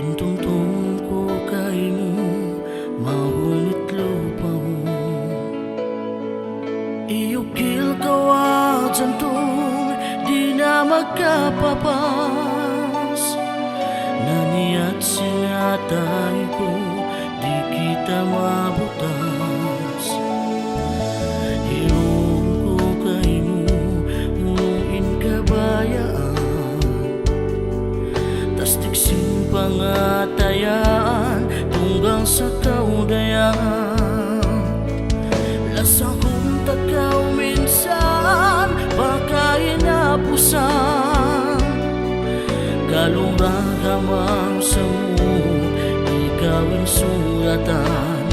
Intungtong ko kay mo, mahunit lupa mo. Iukil kawa jantong, di na magkapapas. Naniyat sinatay ko, di kita mabutas. Hirong ko kay mo, munuin kabayaan. Tiksing pangatayaan tunggang sa kaudayan. Lasang kong takaw minsan, baka inapusan. Galong ragamang sa mo, ikaw ang suratan.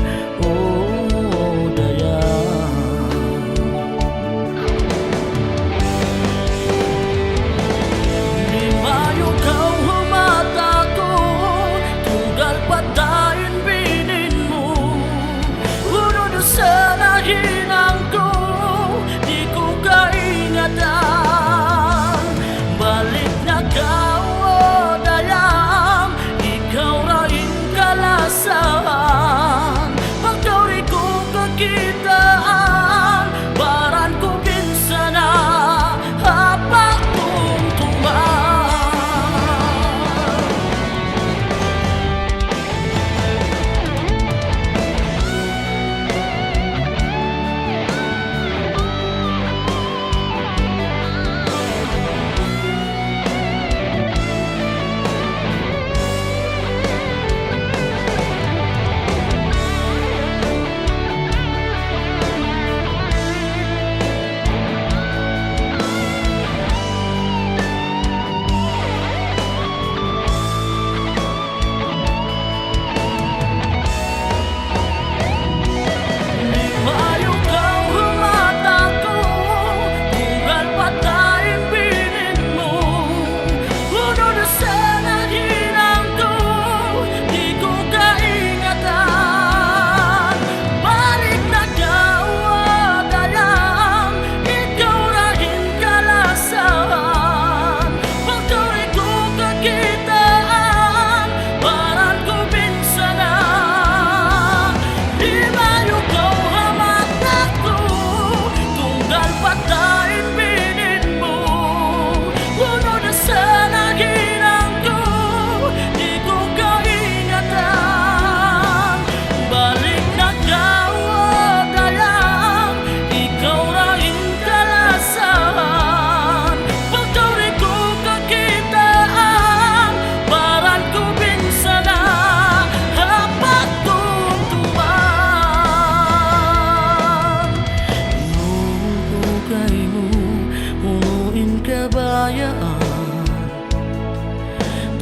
Oh, dayan. Balik na ka, oh dayang, ikaw raing kalasahan. Pagkawri ko kakitaan, baran ko binsa na hapak kong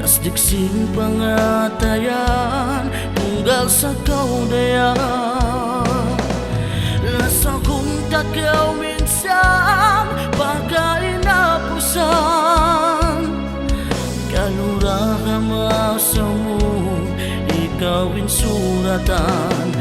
tas diksing pangatayan tunggal sa kaudayan. Lasa kong takaw minsan, baka inapusan. Kalura ka masamu, ikaw in suratan.